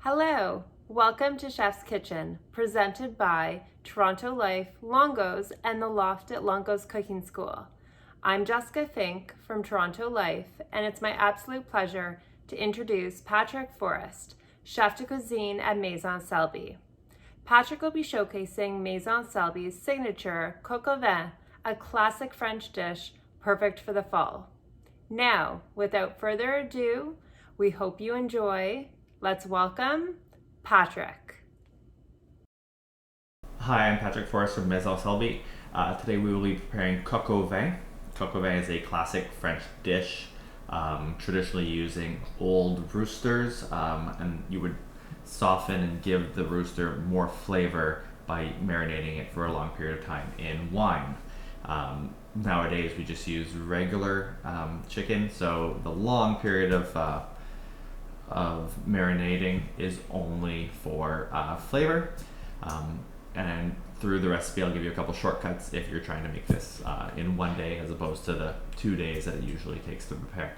Hello, welcome to Chef's Kitchen, presented by Toronto Life, Longo's, and the Loft at Longo's Cooking School. I'm Jessica Fink from Toronto Life, and it's my absolute pleasure to introduce Patrick Forrest, Chef de Cuisine at Maison Selby. Patrick will be showcasing Maison Selby's signature coq au vin, a classic French dish perfect for the fall. Now, without further ado, we hope you enjoy. Let's welcome Patrick. Hi, I'm Patrick Forrest from Maison Selby. Today we will be preparing coq au vin. Coq au vin is a classic French dish, traditionally using old roosters, and you would soften and give the rooster more flavor by marinating it for a long period of time in wine. Nowadays we just use regular chicken, so the long period of marinating is only for flavor, and through the recipe I'll give you a couple shortcuts if you're trying to make this in one day as opposed to the 2 days that it usually takes to prepare.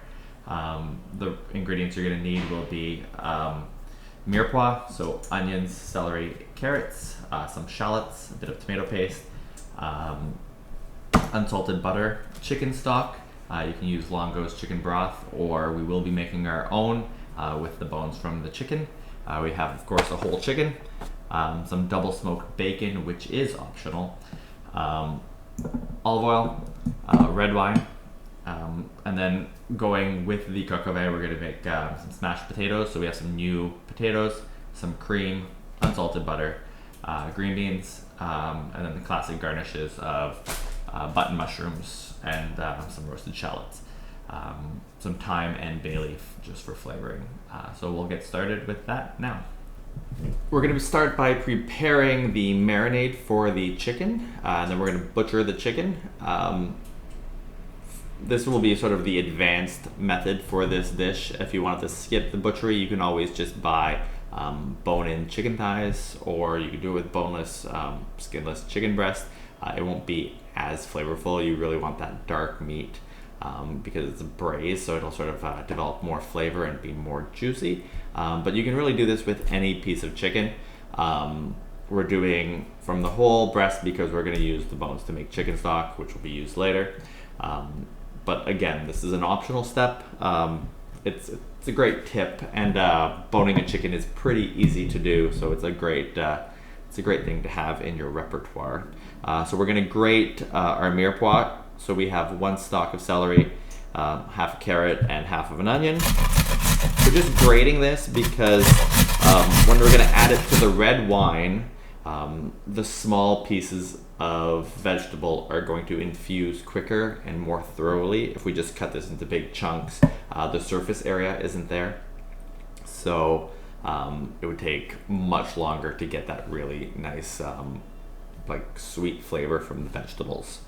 The ingredients you're going to need will be mirepoix, so onions, celery, carrots, some shallots, a bit of tomato paste, unsalted butter, chicken stock. You can use Longo's chicken broth, or we will be making our own with the bones from the chicken. We have, of course, a whole chicken, some double smoked bacon, which is optional, olive oil, red wine, and then going with the coq au vin, we're going to make some smashed potatoes. So we have some new potatoes, some cream, unsalted butter, green beans, and then the classic garnishes of button mushrooms and some roasted shallots. Some thyme and bay leaf just for flavoring. So we'll get started with that now. We're going to start by preparing the marinade for the chicken, and then we're going to butcher the chicken. This will be sort of the advanced method for this dish. If you want to skip the butchery, you can always just buy bone-in chicken thighs, or you can do it with boneless, skinless chicken breast. It won't be as flavorful. You really want that dark meat because it's braised, so it'll sort of develop more flavor and be more juicy. But you can really do this with any piece of chicken. We're doing from the whole breast because we're going to use the bones to make chicken stock, which will be used later. But again, this is an optional step. It's a great tip, and boning a chicken is pretty easy to do, so it's a great thing to have in your repertoire. So we're going to grate our mirepoix. So we have 1 stalk of celery, half a carrot, and half of an onion. We're just grating this because when we're going to add it to the red wine, the small pieces of vegetable are going to infuse quicker and more thoroughly. If we just cut this into big chunks, the surface area isn't there. So it would take much longer to get that really nice like sweet flavor from the vegetables.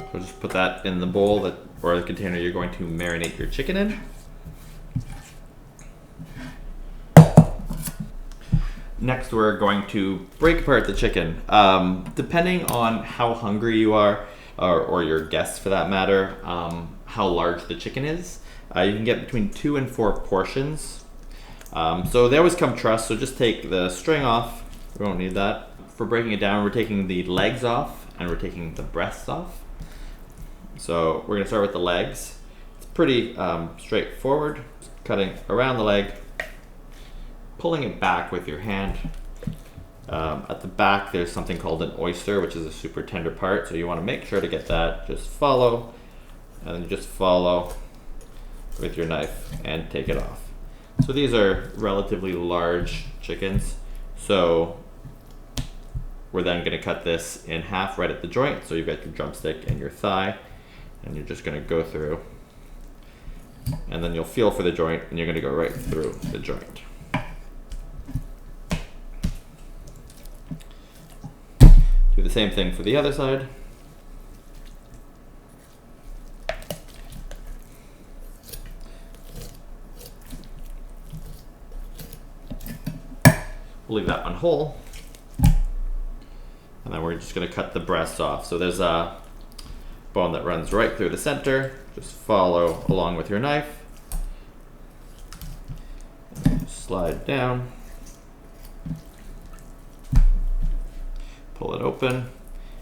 So just put that in the bowl or the container you're going to marinate your chicken in. Next, we're going to break apart the chicken. Depending on how hungry you are, or your guests for that matter, how large the chicken is, you can get between 2 and 4 portions. So they always come trussed, so just take the string off. We won't need that. For breaking it down, we're taking the legs off and we're taking the breasts off. So we're going to start with the legs. It's pretty straightforward. Just cutting around the leg, pulling it back with your hand, At the back, there's something called an oyster, which is a super tender part. So you want to make sure to get that. Just follow, and then you just follow with your knife and take it off. So these are relatively large chickens. So we're then going to cut this in half right at the joint. So you've got your drumstick and your thigh, and you're just going to go through, and then you'll feel for the joint, and you're going to go right through the joint. Do the same thing for the other side. We'll leave that one whole. And then we're just going to cut the breast off. So there's a bone that runs right through the center. Just follow along with your knife. Slide down. Pull it open,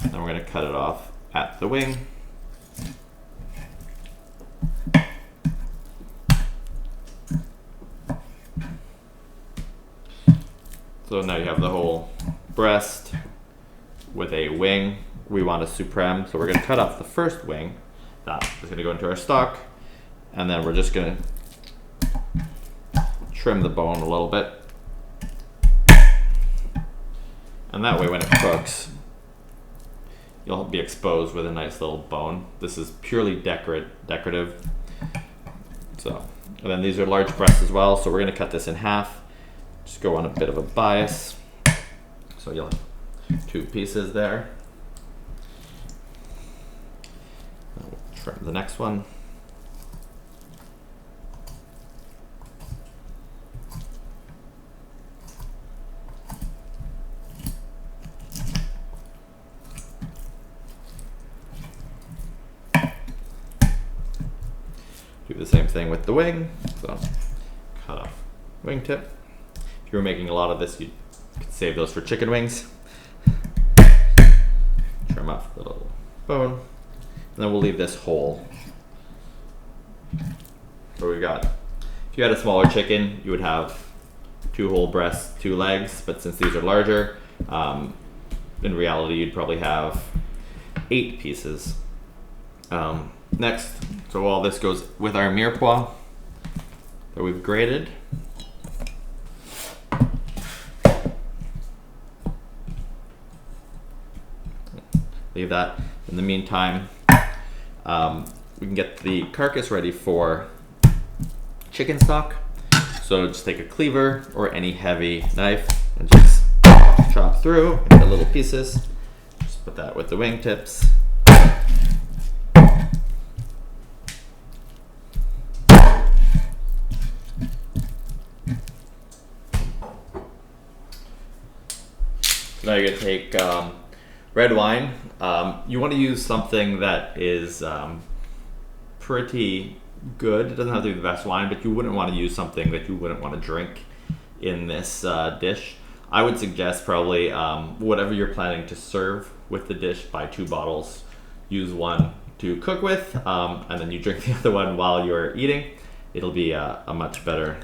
and then we're going to cut it off at the wing. So now you have the whole breast with a wing. We want a supreme, so we're going to cut off the first wing. That is going to go into our stock, and then we're just going to trim the bone a little bit. And that way when it cooks, you'll be exposed with a nice little bone. This is purely decorative. So, and then these are large breasts as well, so we're going to cut this in half. Just go on a bit of a bias. So you'll have 2 pieces there. Now we'll trim the next one. Do the same thing with the wing. So cut off wingtip. If you were making a lot of this, you could save those for chicken wings. Trim off the little bone. And then we'll leave this whole. So we've got, if you had a smaller chicken, you would have 2 whole breasts, 2 legs, but since these are larger, in reality you'd probably have 8 pieces. Next, so all this goes with our mirepoix that we've grated. Leave that. In the meantime, we can get the carcass ready for chicken stock. So just take a cleaver or any heavy knife and just chop through into little pieces. Just put that with the wingtips. Now you're going to take red wine. You want to use something that is pretty good. It doesn't have to be the best wine, but you wouldn't want to use something that you wouldn't want to drink in this dish. I would suggest probably whatever you're planning to serve with the dish, buy 2 bottles. Use one to cook with, and then you drink the other one while you're eating. It'll be a much better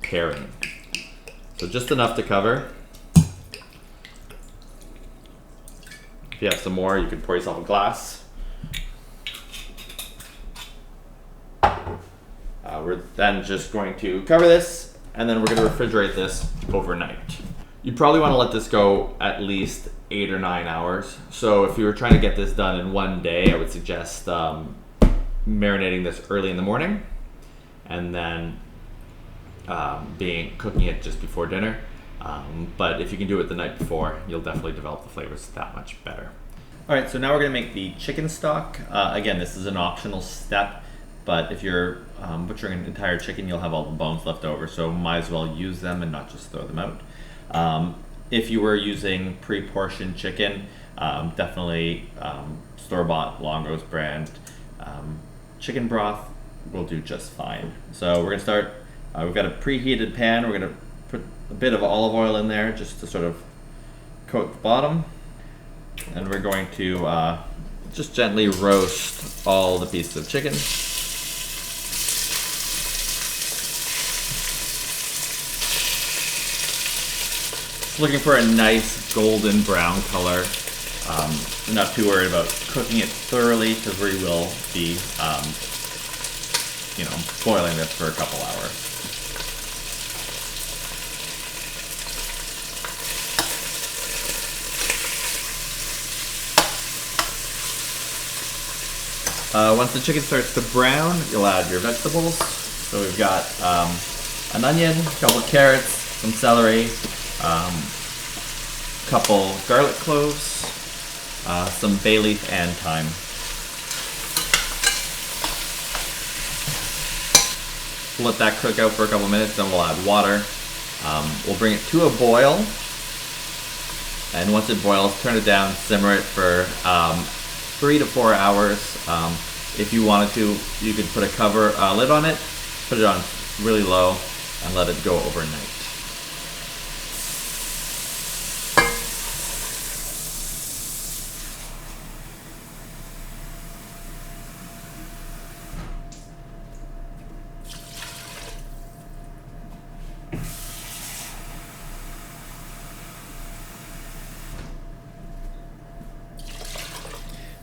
pairing. So just enough to cover. If you have some more, you can pour yourself a glass. We're then just going to cover this, and then we're going to refrigerate this overnight. You probably want to let this go at least 8 or 9 hours. So if you were trying to get this done in one day, I would suggest marinating this early in the morning, and then cooking it just before dinner. But if you can do it the night before, you'll definitely develop the flavors that much better. All right, so now we're gonna make the chicken stock. Again, this is an optional step, but if you're butchering an entire chicken, you'll have all the bones left over, so might as well use them and not just throw them out. If you were using pre-portioned chicken, definitely store-bought Longo's brand chicken broth will do just fine. So we're gonna start, we've got a preheated pan. We're gonna put a bit of olive oil in there just to sort of coat the bottom, and we're going to just gently roast all the pieces of chicken. Just looking for a nice golden brown color. Not too worried about cooking it thoroughly because we will be, boiling this for a couple hours. Once the chicken starts to brown, you'll add your vegetables. So we've got an onion, a couple of carrots, some celery, couple garlic cloves, some bay leaf and thyme. We'll let that cook out for a couple minutes, then we'll add water. We'll bring it to a boil, and once it boils, turn it down, simmer it for 3 to 4 hours. If you wanted to, you could put a lid on it, put it on really low, and let it go overnight.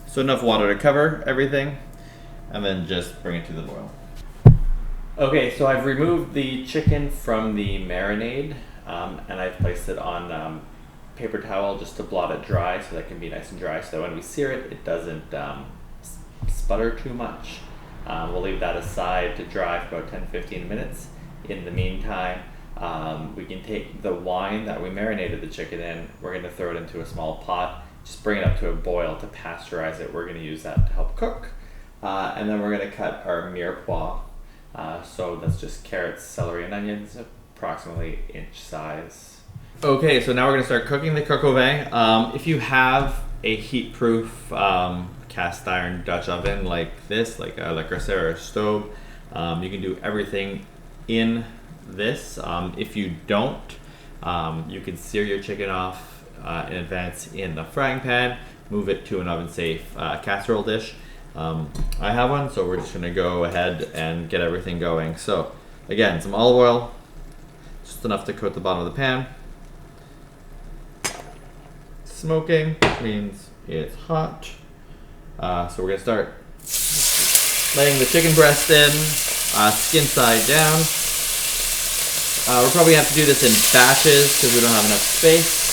So enough water to cover everything, and then just bring it to the boil. Okay, so I've removed the chicken from the marinade, and I've placed it on paper towel just to blot it dry so that it can be nice and dry, so that when we sear it, it doesn't sputter too much. We'll leave that aside to dry for about 10-15 minutes. In the meantime, we can take the wine that we marinated the chicken in, we're going to throw it into a small pot, just bring it up to a boil to pasteurize it. We're going to use that to help cook. And then we're going to cut our mirepoix. So that's just carrots, celery, and onions, approximately inch size. Okay, so now we're going to start cooking the coq au vin. If you have a heat-proof cast iron Dutch oven like this, like a Le Creuset stove, you can do everything in this. If you don't, you can sear your chicken off in advance in the frying pan, move it to an oven-safe casserole dish. I have one, so we're just going to go ahead and get everything going. So again, some olive oil, just enough to coat the bottom of the pan. Smoking, which means it's hot. So we're going to start laying the chicken breast in, skin side down. We'll probably have to do this in batches because we don't have enough space.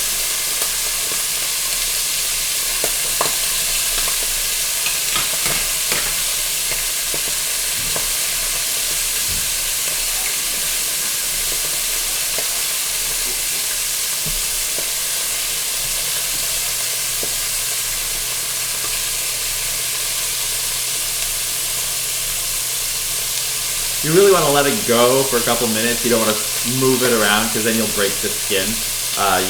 You really want to let it go for a couple minutes. You don't want to move it around because then you'll break the skin.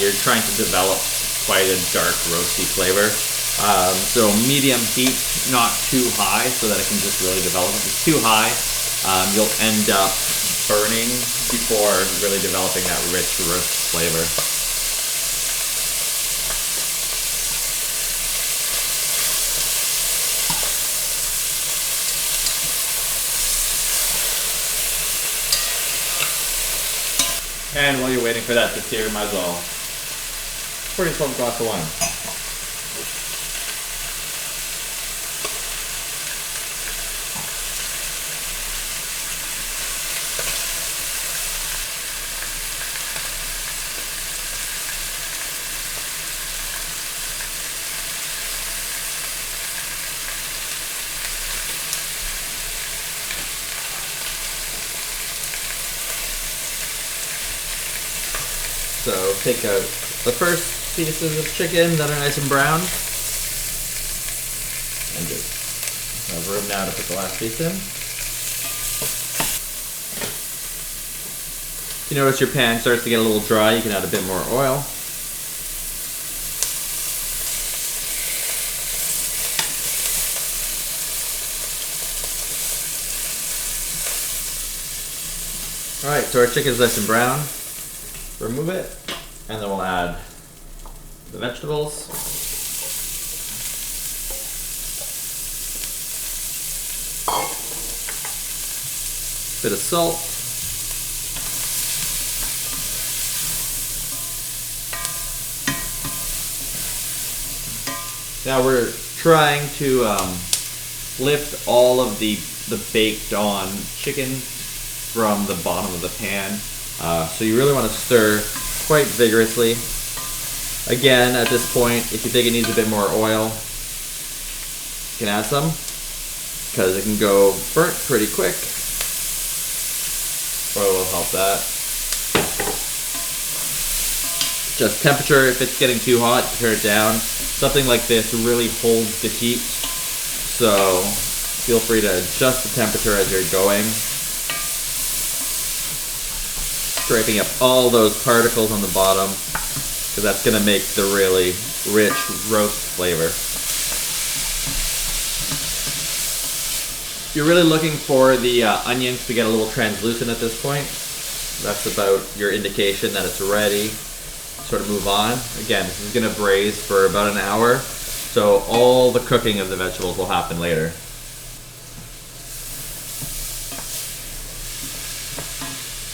You're trying to develop quite a dark roasty flavor. So medium heat, not too high so that it can just really develop. If it's too high, you'll end up burning before really developing that rich roast flavor. And while you're waiting for that to sear, might as well pour yourself a glass of wine. So take out the first pieces of chicken that are nice and brown, and just have room now to put the last piece in. If you notice your pan starts to get a little dry, you can add a bit more oil. Alright, so our chicken's nice and brown. Remove it, and then we'll add the vegetables. Bit of salt. Now we're trying to lift all of the baked on chicken from the bottom of the pan. So you really want to stir quite vigorously. Again, at this point, if you think it needs a bit more oil, you can add some, because it can go burnt pretty quick. Oil will help that. Just temperature, if it's getting too hot, turn it down. Something like this really holds the heat, so feel free to adjust the temperature as you're going. Scraping up all those particles on the bottom, because that's going to make the really rich roast flavor. You're really looking for the onions to get a little translucent at this point. That's about your indication that it's ready. Sort of move on. Again, this is going to braise for about an hour, so all the cooking of the vegetables will happen later.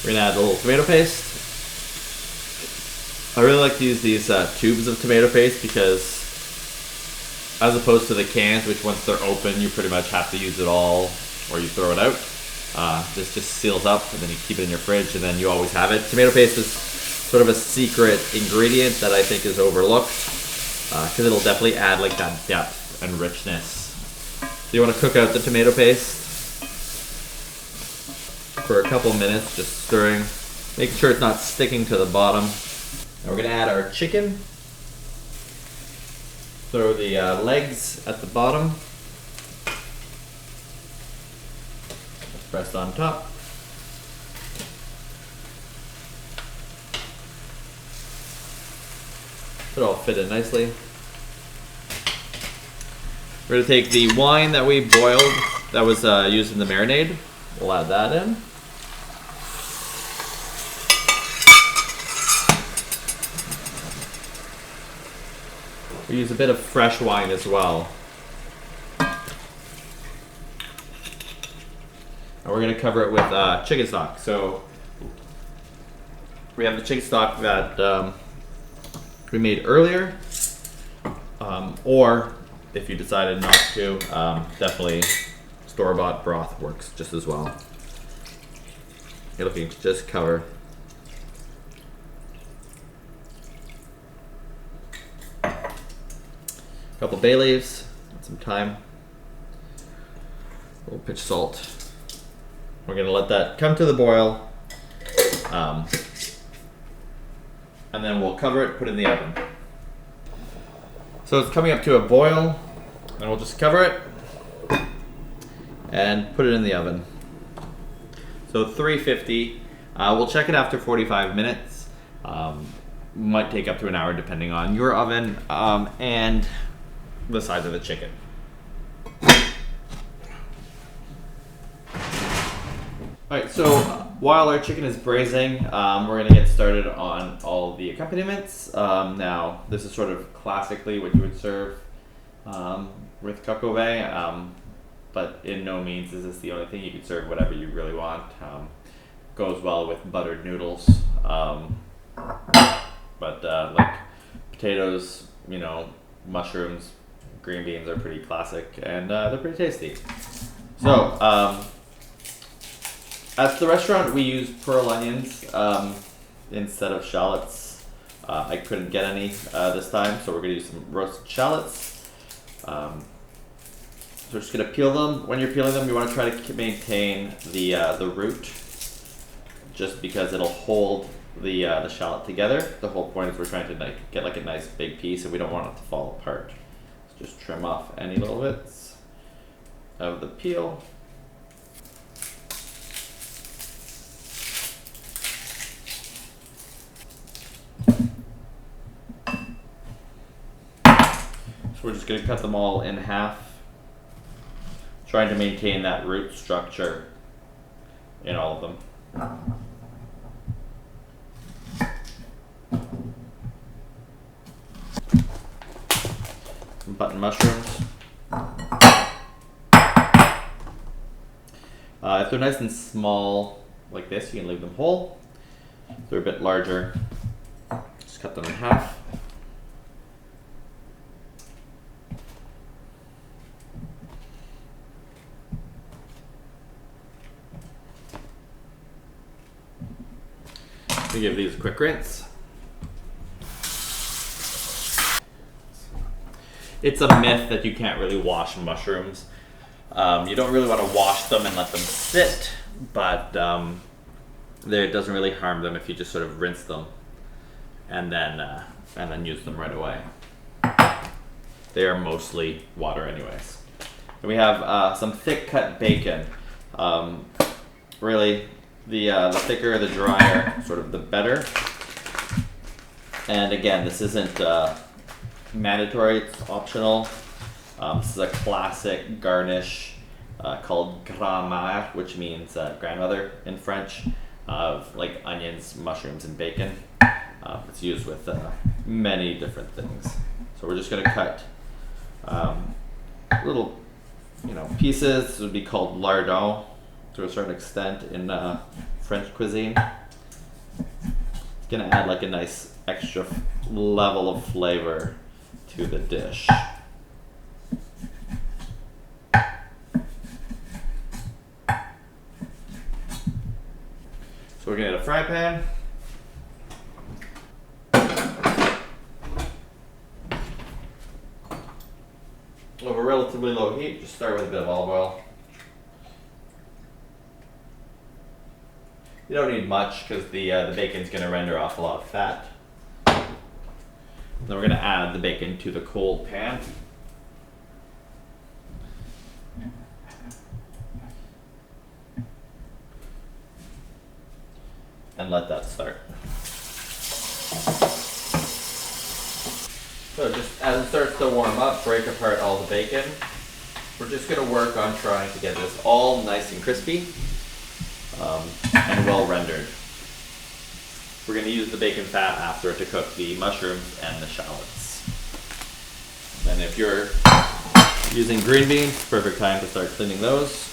We're going to add a little tomato paste. I really like to use these tubes of tomato paste because, as opposed to the cans, which once they're open, you pretty much have to use it all or you throw it out. This just seals up and then you keep it in your fridge and then you always have it. Tomato paste is sort of a secret ingredient that I think is overlooked because it'll definitely add like that depth and richness. So you want to cook out the tomato paste for a couple minutes, just stirring, making sure it's not sticking to the bottom. Now we're going to add our chicken. Throw the legs at the bottom. Press on top. It'll all fit in nicely. We're going to take the wine that we boiled that was used in the marinade. We'll add that in. We use a bit of fresh wine as well. And we're going to cover it with chicken stock. So we have the chicken stock that we made earlier, or if you decided not to, definitely store-bought broth works just as well. You're looking to just cover. A couple bay leaves, some thyme, a little pinch of salt. We're going to let that come to the boil, and then we'll cover it, put it in the oven. So it's coming up to a boil, and we'll just cover it and put it in the oven. So 350. We'll check it after 45 minutes. Might take up to an hour depending on your oven and the size of the chicken. Alright, so while our chicken is braising, we're going to get started on all the accompaniments. Now, this is sort of classically what you would serve with coq au vin, but in no means is this the only thing. You can serve whatever you really want. Goes well with buttered noodles, but like potatoes, mushrooms, green beans are pretty classic, and they're pretty tasty. So, at the restaurant we use pearl onions instead of shallots. I couldn't get any this time, so we're going to use some roasted shallots. So we're just going to peel them. When you're peeling them, you want to try to maintain the root, just because it'll hold the shallot together. The whole point is we're trying to get like a nice big piece, and we don't want it to fall apart. So just trim off any little bits of the peel. So we're just going to cut them all in half, trying to maintain that root structure in all of them. Some button mushrooms. If they're nice and small like this, you can leave them whole. If they're a bit larger, just cut them in half. to give these a quick rinse. It's a myth that you can't really wash mushrooms. You don't really want to wash them and let them sit, but it doesn't really harm them if you just sort of rinse them and then use them right away. They are mostly water anyways. And we have some thick cut bacon. Really, the thicker, the drier, sort of the better. And again, this isn't mandatory, it's optional. This is a classic garnish called grand-mère, which means grandmother in French, of like onions, mushrooms, and bacon. It's used with many different things. So we're just going to cut little, pieces. This would be called lardons to a certain extent in French cuisine. It's going to add like a nice extra level of flavor to the dish. So we're going to get a fry pan. Over relatively low heat, just start with a bit of olive oil. You don't need much because the bacon's going to render off a lot of fat. Then we're going to add the bacon to the cold pan. And let that start. So just as it starts to warm up, break apart all the bacon. We're just going to work on trying to get this all nice and crispy and well rendered. We're going to use the bacon fat after to cook the mushrooms and the shallots. And if you're using green beans, perfect time to start cleaning those.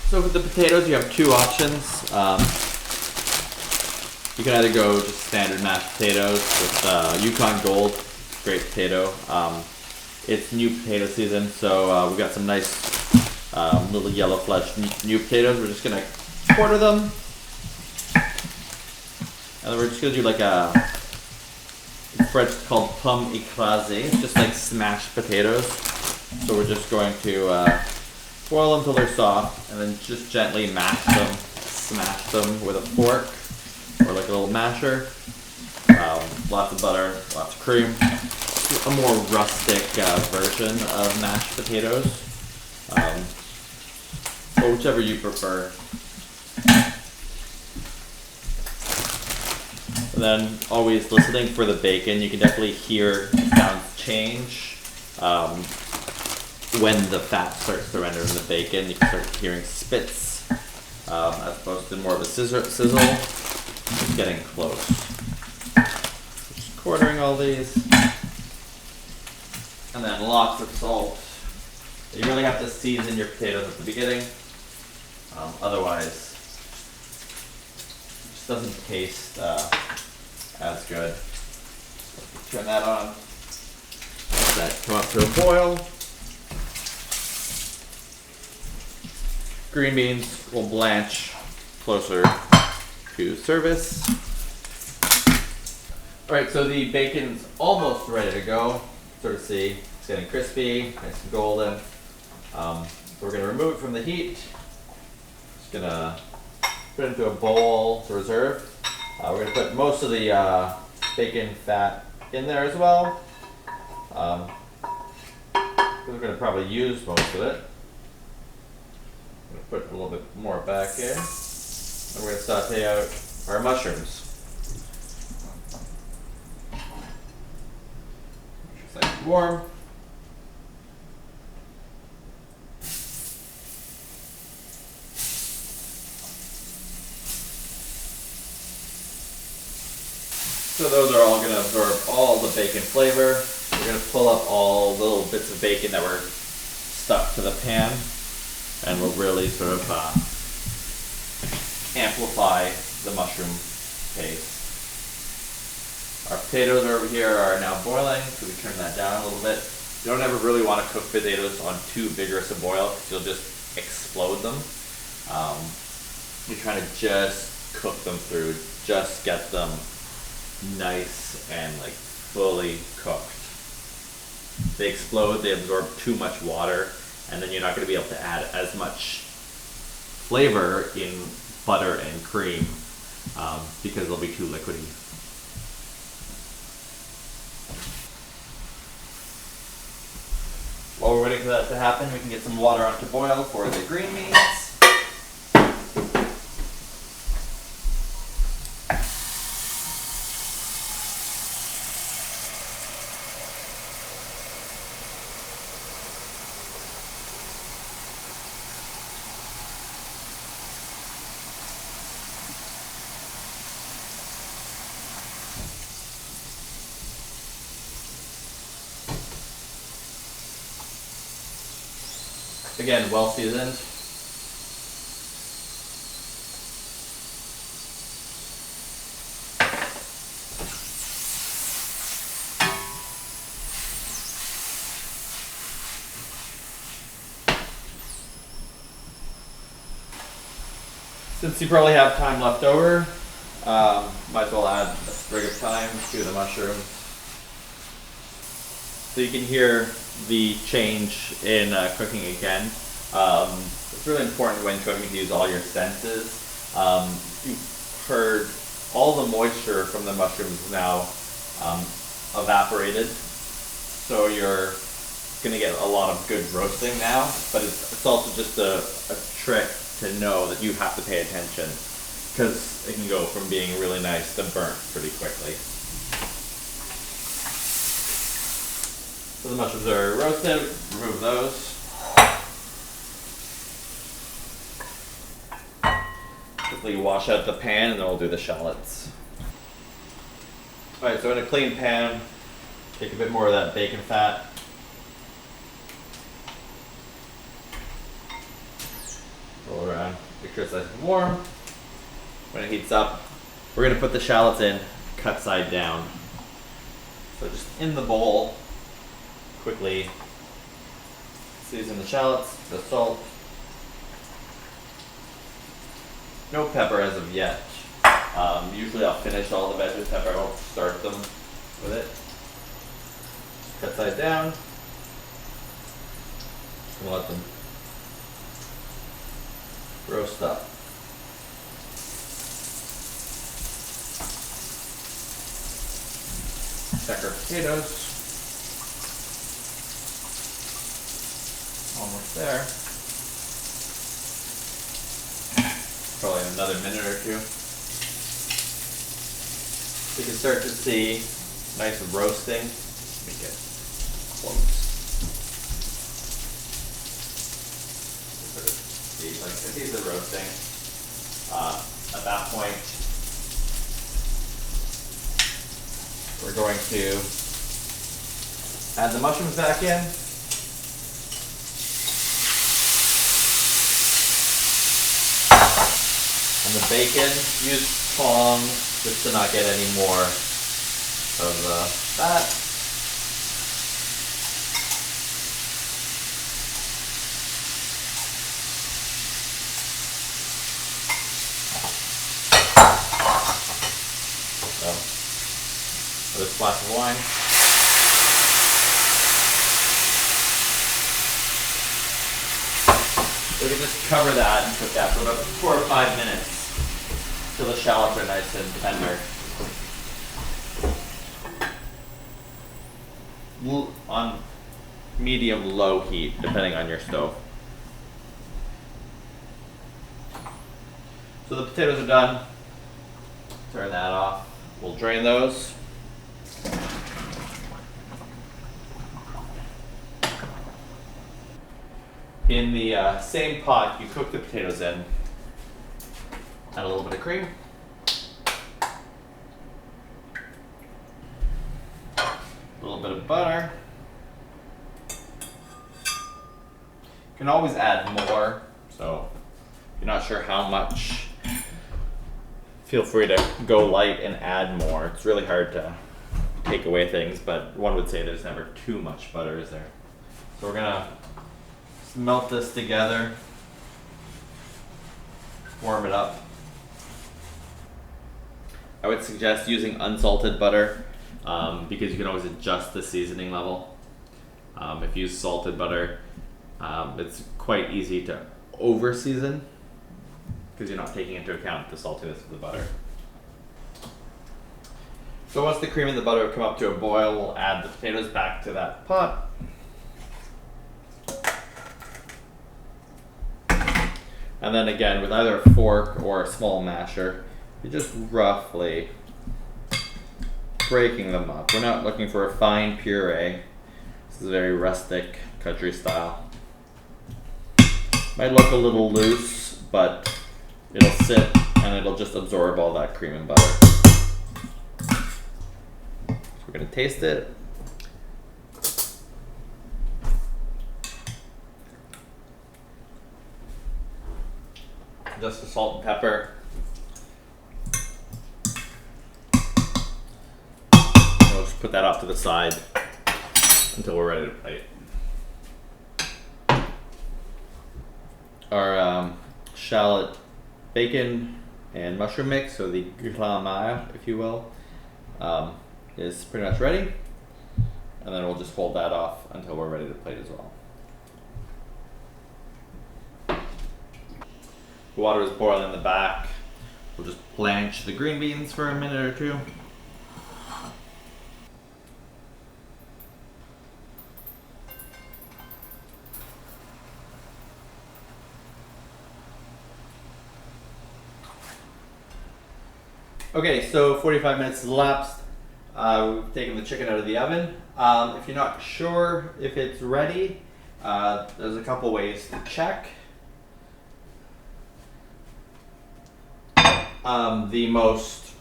So with the potatoes, you have two options. You can either go just standard mashed potatoes with Yukon Gold, great potato. It's new potato season, so we've got some nice little yellow fleshed new potatoes. We're just gonna quarter them, and then we're just gonna do like in French it's called pomme écrasée. It's just like smashed potatoes. So we're just going to boil them until they're soft, and then just gently mash them, smash them with a fork or like a little masher. Lots of butter, lots of cream. A more rustic version of mashed potatoes, or whichever you prefer. And then always listening for the bacon. You can definitely hear the sounds change. When the fat starts to render in the bacon, you can start hearing spits as opposed to more of a sizzle. It's getting close. Just quartering all these. And then lots of salt. You really have to season your potatoes at the beginning. Otherwise, it just doesn't taste as good. Turn that on. Let that come up to a boil. Green beans will blanch closer to service. Alright, so the bacon's almost ready to go. Sort of see it's getting crispy, nice and golden. We're going to remove it from the heat. Just going to put it into a bowl to reserve. We're going to put most of the bacon fat in there as well. We're going to probably use most of it. I'm going to put a little bit more back in. And we're going to saute out our mushrooms. Just like warm. So those are all going to absorb all the bacon flavor. We're going to pull up all little bits of bacon that were stuck to the pan, and we'll really sort of amplify the mushroom taste. Our potatoes over here are now boiling, so we turn that down a little bit. You don't ever really want to cook potatoes on too vigorous a boil because you'll just explode them. You're trying to just cook them through, just get them nice and like fully cooked. They explode, they absorb too much water, and then you're not going to be able to add as much flavor in butter and cream because they'll be too liquidy. While we're waiting for that to happen, we can get some water on to boil for the green beans. Again, well seasoned. Since you probably have time left over, might as well add a sprig of thyme to the mushrooms. So you can hear the change in cooking again. It's really important when cooking to use all your senses. You've heard all the moisture from the mushrooms now evaporated, so you're going to get a lot of good roasting now, but it's also just a trick to know that you have to pay attention because it can go from being really nice to burnt pretty quickly. So the mushrooms are roasted, remove those. Quickly wash out the pan and then we'll do the shallots. Alright, so in a clean pan, take a bit more of that bacon fat. Roll around, make sure it's nice and warm. When it heats up, we're going to put the shallots in, cut side down. So just in the bowl, quickly season the shallots, the salt. No pepper as of yet. Usually I'll finish all the veg with pepper, I won't start them with it. Cut side down. And let them roast up. Check our potatoes. Almost there. Probably another minute or two. You can start to see nice roasting. Let me get close. See, like these are roasting. At that point, we're going to add the mushrooms back in. And the bacon, use tongs just to not get any more of the fat. So, with a splash of wine. We can just cover that and cook that for about 4 or 5 minutes till the shallots are nice and tender. On medium-low heat, depending on your stove. So the potatoes are done. Turn that off. We'll drain those. In the same pot you cook the potatoes in, add a little bit of cream. little bit of butter. You can always add more, so if you're not sure how much, feel free to go light and add more. It's really hard to take away things, but one would say there's never too much butter, is there? So we're gonna melt this together, warm it up. I would suggest using unsalted butter because you can always adjust the seasoning level. If you use salted butter, it's quite easy to over season because you're not taking into account the saltiness of the butter. So once the cream and the butter have come up to a boil, we'll add the potatoes back to that pot. And then again, with either a fork or a small masher, you're just roughly breaking them up. We're not looking for a fine puree. This is very rustic, country style. Might look a little loose, but it'll sit and it'll just absorb all that cream and butter. So we're gonna taste it. Just the salt and pepper. And we'll just put that off to the side until we're ready to plate. Our shallot bacon and mushroom mix, or the glamare, if you will, is pretty much ready. And then we'll just hold that off until we're ready to plate as well. The water is boiling in the back. We'll just blanch the green beans for a minute or two. Okay, so 45 minutes elapsed. We've taken the chicken out of the oven. If you're not sure if it's ready, there's a couple ways to check. The most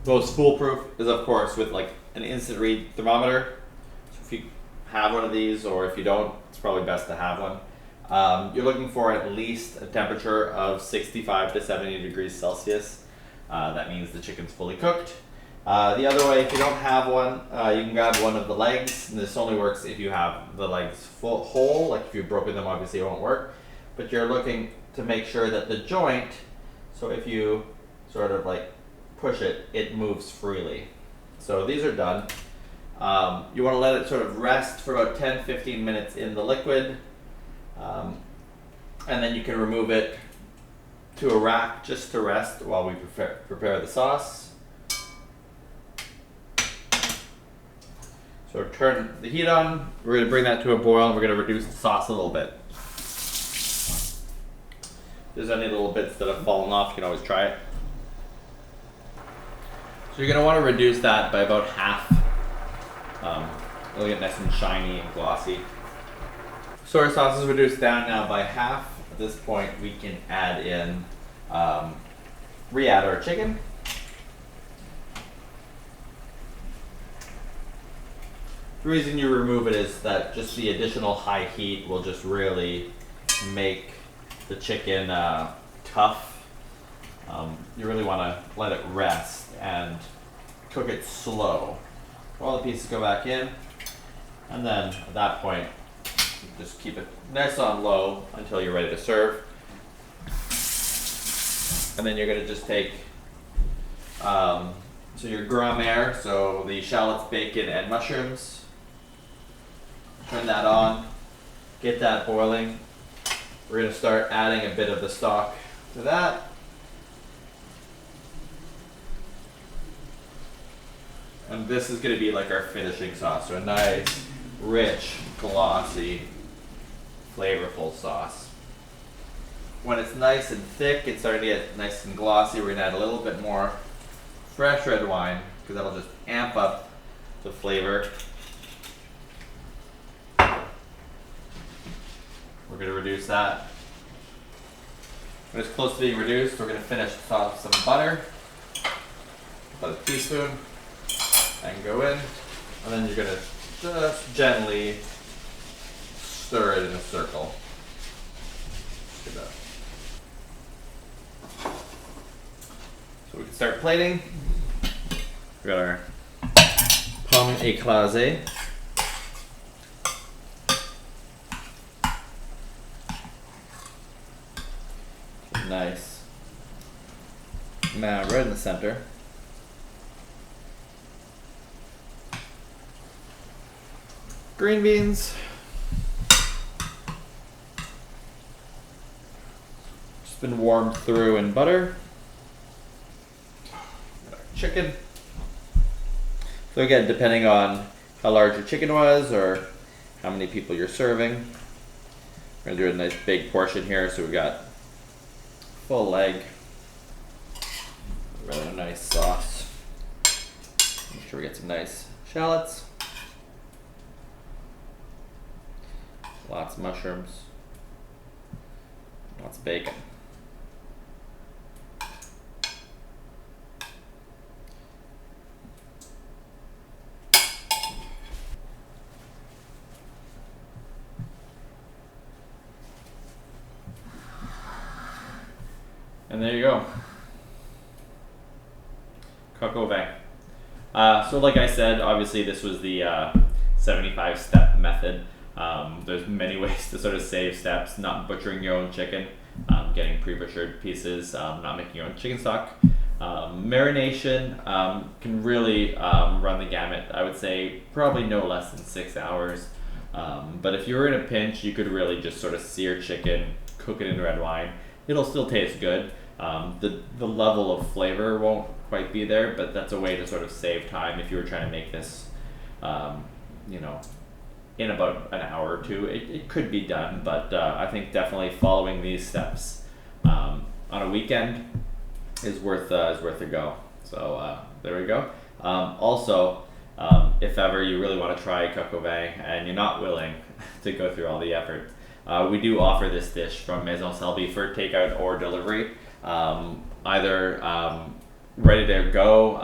foolproof is, of course, with like an instant read thermometer. So if you have one of these, or if you don't, it's probably best to have one. You're looking for at least a temperature of 65 to 70 degrees Celsius. That means the chicken's fully cooked. The other way, if you don't have one, you can grab one of the legs. And this only works if you have the legs whole. Like if you've broken them, obviously it won't work. But you're looking to make sure that the joint, so if you sort of like push it, it moves freely. So these are done. You want to let it sort of rest for about 10-15 minutes in the liquid. And then you can remove it to a rack just to rest while we prepare the sauce. So turn the heat on. We're going to bring that to a boil and we're going to reduce the sauce a little bit. If there's any little bits that have fallen off, you can always try it. So you're going to want to reduce that by about half. It'll get nice and shiny and glossy. So our sauce is reduced down now by half. At this point, we can add in, re-add our chicken. The reason you remove it is that just the additional high heat will just really make the chicken tough. You really want to let it rest and cook it slow. All the pieces go back in, and then at that point, just keep it nice on low until you're ready to serve. And then you're going to just take so your grammaire, so the shallots, bacon, and mushrooms. Turn that on, get that boiling. We're going to start adding a bit of the stock to that. And this is going to be like our finishing sauce, so a nice, rich, glossy, flavorful sauce. When it's nice and thick and starting to get nice and glossy, we're going to add a little bit more fresh red wine because that'll just amp up the flavor. We're going to reduce that. When it's close to being reduced, we're going to finish this off with some butter, about a teaspoon. and go in, and then you're gonna just gently stir it in a circle. Look at that. So we can start plating. We got our pomme écrasée. Nice. Now right in the center. Green beans. Just been warmed through in butter. Got our chicken. So again, depending on how large your chicken was or how many people you're serving, we're gonna do a nice big portion here. So we got full leg, really nice sauce. Make sure we get some nice shallots, lots of mushrooms, lots of bacon. And there you go. Coq au vin. So like I said, obviously this was the 75-step method. There's many ways to sort of save steps, not butchering your own chicken, getting pre-butchered pieces, not making your own chicken stock. Marination can really run the gamut. I would say probably no less than 6 hours. But if you were in a pinch, you could really just sort of sear chicken, cook it in red wine. It'll still taste good. The level of flavor won't quite be there, but that's a way to sort of save time if you were trying to make this, in about an hour or two. It could be done, but I think definitely following these steps on a weekend is worth a go. So there we go. Also, if ever you really want to try coq au vin and you're not willing to go through all the effort, we do offer this dish from Maison Selby for takeout or delivery. Either ready to go,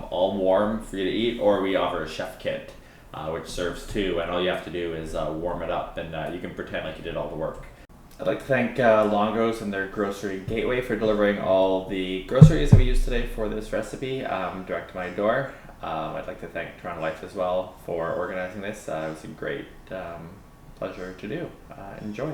all warm for you to eat, or we offer a chef kit, which serves two, and all you have to do is warm it up, and you can pretend like you did all the work. I'd like to thank Longo's and their grocery gateway for delivering all the groceries that we used today for this recipe direct to my door. I'd like to thank Toronto Life as well for organizing this. It was a great pleasure to do. Enjoy.